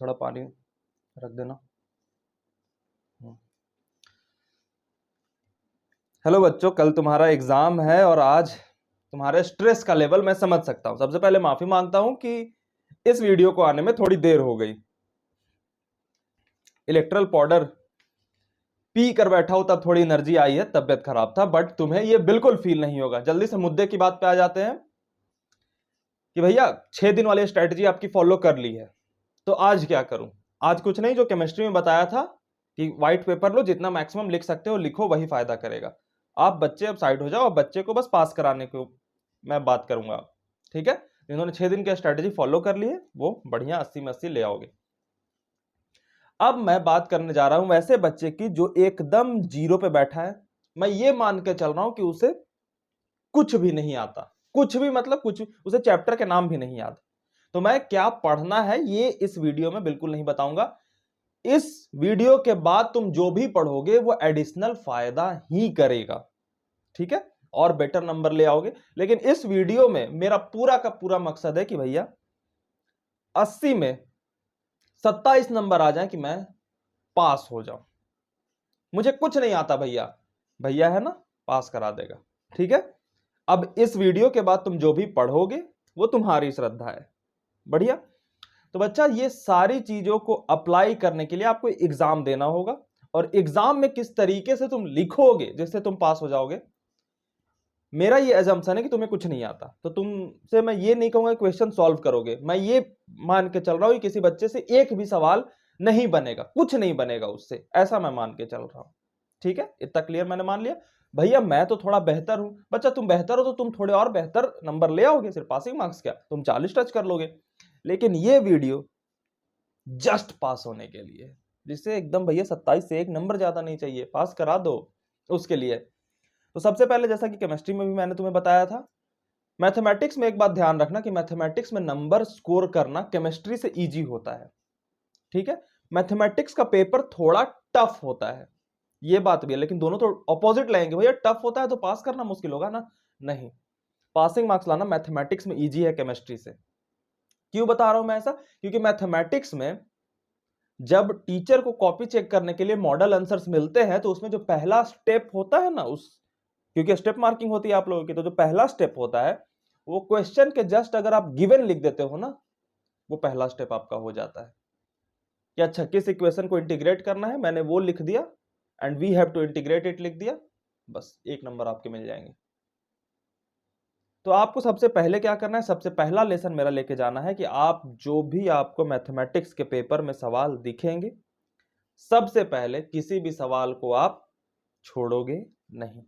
थोड़ा पानी रख देना। हेलो बच्चों, कल तुम्हारा एग्जाम है और आज तुम्हारे स्ट्रेस का लेवल मैं समझ सकता हूं। सबसे पहले माफी मांगता हूं कि इस वीडियो को आने में थोड़ी देर हो गई। इलेक्ट्रल पाउडर पी कर बैठा हूं तब थोड़ी एनर्जी आई है, तबियत खराब था, बट तुम्हें यह बिल्कुल फील नहीं होगा। जल्दी से मुद्दे की बात पे आ जाते हैं कि भैया 6 दिन वाली स्ट्रेटजी आपकी फॉलो कर ली है, तो आज क्या करूं। आज कुछ नहीं, जो केमिस्ट्री में बताया था कि व्हाइट पेपर लो, जितना मैक्सिमम लिख सकते हो लिखो, वही फायदा करेगा। आप बच्चे अब साइड हो जाओ, बच्चे को बस पास कराने को मैं बात करूंगा, ठीक है। जिन्होंने 6 दिन की स्ट्रेटजी फॉलो कर ली है वो बढ़िया 80 में 80 ले आओगे। अब मैं बात करने जा रहा हूं वैसे बच्चे की जो एकदम जीरो पे बैठा है। मैं ये मान के चल रहा हूं कि उसे कुछ भी नहीं आता, कुछ भी मतलब कुछ, उसे चैप्टर के नाम भी नहीं याद। तो मैं क्या पढ़ना है ये इस वीडियो में बिल्कुल नहीं बताऊंगा। इस वीडियो के बाद तुम जो भी पढ़ोगे वो एडिशनल फायदा ही करेगा, ठीक है, और बेटर नंबर ले आओगे। लेकिन इस वीडियो में मेरा पूरा का पूरा मकसद है कि भैया 80 में 27 नंबर आ जाए कि मैं पास हो जाऊं। मुझे कुछ नहीं आता भैया, भैया है ना, पास करा देगा, ठीक है। अब इस वीडियो के बाद तुम जो भी पढ़ोगे वो तुम्हारी श्रद्धा है, बढ़िया। तो बच्चा ये सारी चीजों को अप्लाई करने के लिए आपको एग्जाम देना होगा, और एग्जाम में किस तरीके से तुम लिखोगे जिससे तुम पास हो जाओगे। मेरा ये एजम्पशन है कि तुम्हें कुछ नहीं आता, तो तुमसे मैं ये नहीं कहूंगा क्वेश्चन सॉल्व करोगे। मैं ये मान के चल रहा हूं कि किसी बच्चे से एक भी सवाल नहीं बनेगा, कुछ नहीं बनेगा उससे, ऐसा मैं मान के चल रहा हूं, ठीक है। इतना क्लियर मैंने मान लिया। भैया मैं तो थोड़ा बेहतर हूं, बच्चा तुम बेहतर हो तो तुम थोड़े और बेहतर नंबर ले आओगे, सिर्फ पासिंग मार्क्स क्या, तुम 40 टच कर लोगे। लेकिन ये वीडियो जस्ट पास होने के लिए, जिससे एकदम भैया 27 से एक नंबर ज्यादा नहीं चाहिए, पास करा दो उसके लिए। तो सबसे पहले जैसा कि केमिस्ट्री में भी मैंने तुम्हें बताया था, मैथमेटिक्स में एक बात ध्यान रखना कि मैथमेटिक्स में नंबर स्कोर करना केमिस्ट्री से इजी होता है, ठीक है। मैथमेटिक्स का पेपर थोड़ा टफ होता है, ये बात भी है, लेकिन दोनों तो ऑपोजिट लगेंगे। भैया टफ होता है तो पास करना मुश्किल होगा ना, नहीं, पासिंग मार्क्स लाना मैथमेटिक्स में इजी है केमिस्ट्री से। क्यों बता रहा हूं मैं ऐसा, क्योंकि मैथमेटिक्स में जब टीचर को कॉपी चेक करने के लिए मॉडल आंसर्स मिलते हैं तो उसमें जो पहला स्टेप होता है ना, उस, क्योंकि स्टेप मार्किंग होती है आप लोगों की, तो जो पहला स्टेप होता है वो क्वेश्चन के जस्ट अगर आप गिवन लिख देते हो ना, वो पहला स्टेप आपका हो जाता है कि अच्छा किस इक्वेशन को इंटीग्रेट करना है, मैंने वो लिख दिया, and we have to integrate it लिख दिया, बस एक नंबर आपके मिल जाएंगे। तो आपको सबसे पहले क्या करना है, सबसे पहला लेसन मेरा लेके जाना है कि आप जो भी आपको मैथमेटिक्स के पेपर में सवाल दिखेंगे, सबसे पहले किसी भी सवाल को आप छोड़ोगे नहीं।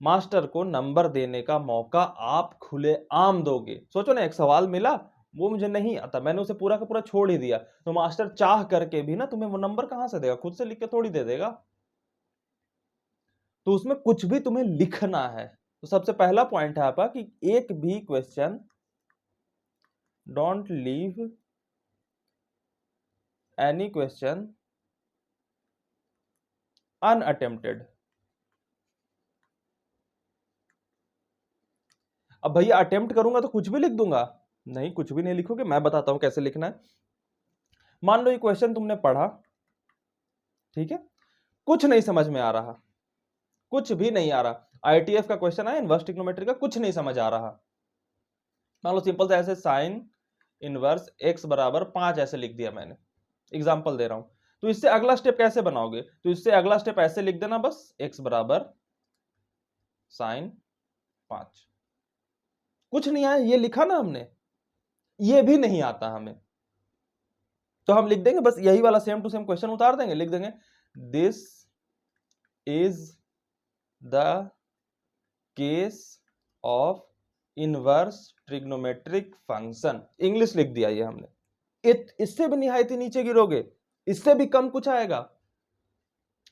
मास्टर को नंबर देने का मौका आप खुले आम दोगे। सोचो ना, एक सवाल मिला, वो मुझे नहीं आता, मैंने उसे पूरा का पूरा छोड़ ही दिया, तो मास्टर चाह करके भी ना तुम्हें वो नंबर कहां से देगा, खुद से लिख के थोड़ी दे देगा। तो उसमें कुछ भी तुम्हें लिखना है। तो सबसे पहला पॉइंट है आपका कि एक भी question, don't leave any question unattempted. अब भैया अटेम्प्ट करूंगा तो कुछ भी लिख दूंगा, नहीं, कुछ भी नहीं लिखोगे, मैं बताता हूं कैसे लिखना है। मान लो ये क्वेश्चन तुमने पढ़ा, ठीक है, कुछ नहीं समझ में आ रहा, कुछ भी नहीं आ रहा, आईटीएफ का क्वेश्चन है, इनवर्स ट्रिग्नोमेट्री का, कुछ नहीं समझ आ रहा। मान लो सिंपल से ऐसे साइन इनवर्स x बराबर 5 ऐसे लिख दिया मैंने, एग्जांपल दे रहा हूं। तो इससे अगला स्टेप कैसे बनाओगे, तो इससे अगला स्टेप ऐसे लिख देना, बस x बराबर साइन 5। कुछ नहीं आया, ये लिखा ना हमने, ये भी नहीं आता हमें, तो हम लिख देंगे बस यही वाला सेम टू सेम क्वेश्चन उतार देंगे, लिख देंगे this is the case of inverse trigonometric function, English लिख दिया ये हमने। इससे भी निहायती नीचे गिरोगे, इससे भी कम कुछ आएगा।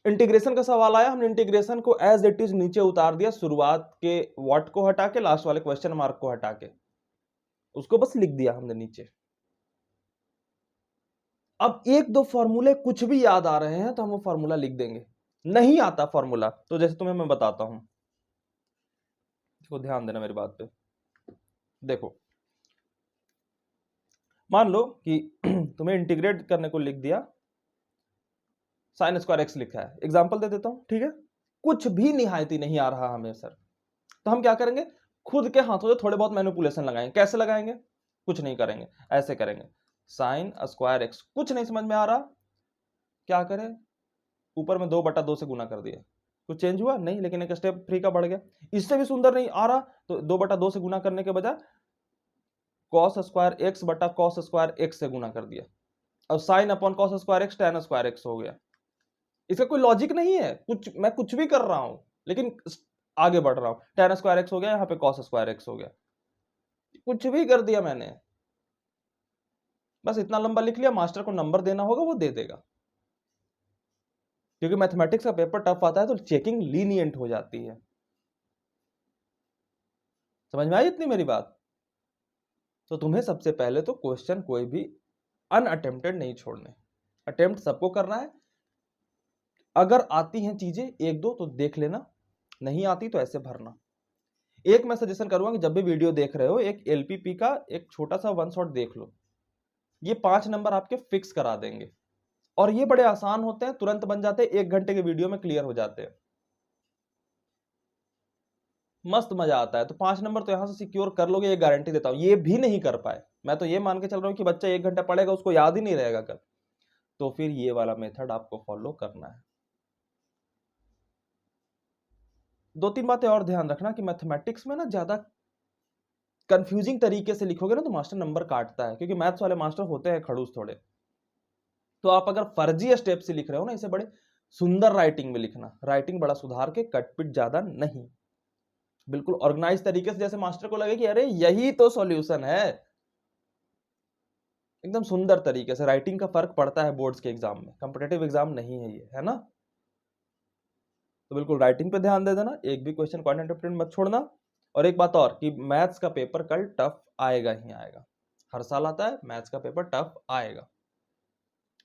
इंटीग्रेशन का सवाल आया, हमने इंटीग्रेशन को एज इट इज नीचे उतार दिया, शुरुआत के व्हाट को हटा के, लास्ट वाले क्वेश्चन मार्क को हटा के, उसको बस लिख दिया हमने नीचे। अब एक दो फॉर्मूले कुछ भी याद आ रहे हैं तो हम वो फॉर्मूला लिख देंगे, नहीं आता फॉर्मूला तो जैसे तुम्हें मैं बताता हूं, तो ध्यान देना मेरी बात पे। देखो मान लो कि तुम्हें इंटीग्रेट करने को लिख दिया, साइन स्क्वायर एक्स लिखा है, एग्जाम्पल दे देता हूं, ठीक है। कुछ भी निहायती नहीं आ रहा हमें सर, तो हम क्या करेंगे, खुद के हाथों से थोड़े बहुत मैनिपुलेशन लगाएंगे। कैसे लगाएंगे, कुछ नहीं करेंगे, ऐसे करेंगे, साइन स्क्वायर एक्स, कुछ नहीं समझ में आ रहा, क्या करें, ऊपर में 2/2 से गुना कर दिया, कुछ चेंज हुआ नहीं, लेकिन एक स्टेप फ्री का बढ़ गया। इससे भी सुंदर नहीं आ रहा तो 2/2 से गुना करने के बजाय कॉस स्क्वायर एक्स बटा कॉस स्क्वायर एक्स से गुना कर दिया, और sine upon cos square x tan square x हो गया। इसका कोई लॉजिक नहीं है, मैं कुछ भी कर रहा हूं लेकिन आगे बढ़ रहा हूं। टैन स्क्वायर एक्स हो गया, यहां पे कॉस स्क्वायर एक्स हो गया, कुछ भी कर दिया मैंने, बस इतना लंबा लिख लिया। मास्टर को नंबर देना होगा, वो दे देगा, क्योंकि मैथमेटिक्स का पेपर टफ आता है तो चेकिंग लीनियंट हो जाती है। समझ में आई इतनी मेरी बात? तो तुम्हें सबसे पहले तो क्वेश्चन कोई भी अनअटेम्प्टेड नहीं छोड़ने, अटेम्प्ट सबको करना है। अगर आती हैं चीजें एक दो तो देख लेना, नहीं आती तो ऐसे भरना। एक मैं सजेशन करूंगा कि जब भी वीडियो देख रहे हो, एक एलपीपी का एक छोटा सा वन शॉट देख लो, ये 5 नंबर आपके फिक्स करा देंगे, और ये बड़े आसान होते हैं, तुरंत बन जाते हैं, 1 घंटे के वीडियो में क्लियर हो जाते हैं, मस्त मजा आता है। तो 5 नंबर तो यहां से सिक्योर कर लोगे, ये गारंटी देता हूं। ये भी नहीं कर पाए, मैं तो ये मान के चल रहा हूं कि बच्चा 1 घंटा पढ़ेगा, उसको याद ही नहीं रहेगा कल, तो फिर ये वाला मेथड आपको फॉलो करना है। 2-3 बातें और ध्यान रखना कि मैथमेटिक्स में ना ज्यादा कंफ्यूजिंग तरीके से लिखोगे ना तो मास्टर नंबर काटता है, क्योंकि मैथ्स वाले मास्टर होते हैं खड़ूस थोड़े। तो आप अगर फर्जी स्टेप से लिख रहे हो ना, इसे बड़े सुंदर राइटिंग में लिखना, राइटिंग बड़ा सुधार के, कटपिट ज्यादा नहीं, बिल्कुल ऑर्गेनाइज तरीके से, जैसे मास्टर को लगे कि अरे यही तो सॉल्यूशन है। एकदम सुंदर तरीके से। राइटिंग का फर्क पड़ता है बोर्ड्स के एग्जाम में, कॉम्पिटिटिव एग्जाम नहीं है ये, है ना। तो बिल्कुल राइटिंग पे ध्यान दे देना, एक भी क्वेश्चन कॉन्टेंट मत छोड़ना। और एक बात और कि मैथ्स का पेपर कल टफ आएगा ही आएगा, हर साल आता है, मैथ्स का पेपर टफ आएगा।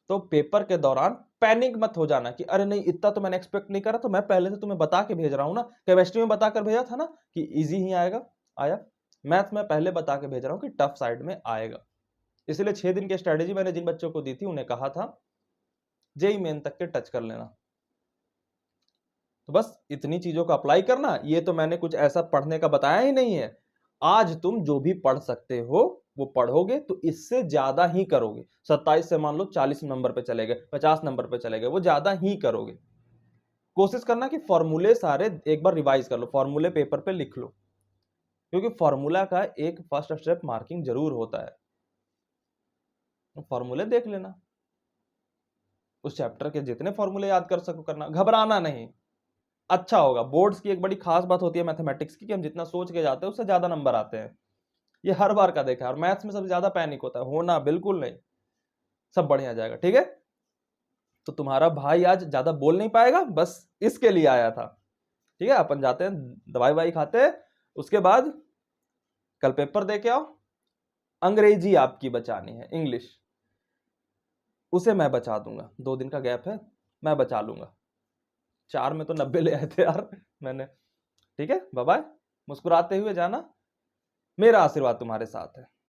तो पेपर के दौरान पैनिक मत हो जाना कि अरे नहीं इतना तो मैंने एक्सपेक्ट नहीं करा, तो मैं पहले से तुम्हें बता के भेज रहा हूं ना, केमिस्ट्री में बताकर भेजा था ना कि इजी ही आएगा, आया। मैथ्स में पहले बता के भेज रहा हूं कि टफ साइड में आएगा। इसलिए 6 दिन की स्ट्रेटेजी मैंने जिन बच्चों को दी थी, उन्हें कहा था जेई मेन तक के टच कर लेना। तो बस इतनी चीजों को अप्लाई करना। ये तो मैंने कुछ ऐसा पढ़ने का बताया ही नहीं है। आज तुम जो भी पढ़ सकते हो वो पढ़ोगे तो इससे ज्यादा ही करोगे। 27 से मान लो 40 नंबर पे चले गए, 50 नंबर पे चले गए, वो ज्यादा ही करोगे। कोशिश करना कि फॉर्मूले सारे एक बार रिवाइज कर लो, फॉर्मूले पेपर पे लिख लो, क्योंकि फॉर्मूला का एक फर्स्ट स्टेप मार्किंग जरूर होता है। फॉर्मूले देख लेना, उस चैप्टर के जितने फॉर्मूले याद कर सको करना, घबराना नहीं, अच्छा होगा। बोर्ड्स की एक बड़ी खास बात होती है मैथमेटिक्स की कि हम जितना सोच के जाते हैं उससे ज्यादा नंबर आते हैं, ये हर बार का देखा है। और मैथ्स में सबसे ज्यादा पैनिक होता है, होना बिल्कुल नहीं, सब बढ़िया जाएगा, ठीक है। तो तुम्हारा भाई आज ज्यादा बोल नहीं पाएगा, बस इसके लिए आया था, ठीक है। अपन जाते हैं, दवाई वाई खाते हैं, उसके बाद कल पेपर दे के आओ। अंग्रेजी आपकी बचानी है, इंग्लिश, उसे मैं बचा दूंगा, 2 दिन का गैप है, मैं बचा लूंगा। 4 में तो 90 ले आए थे यार मैंने, ठीक है। बाय बाय, मुस्कुराते हुए जाना, मेरा आशीर्वाद तुम्हारे साथ है।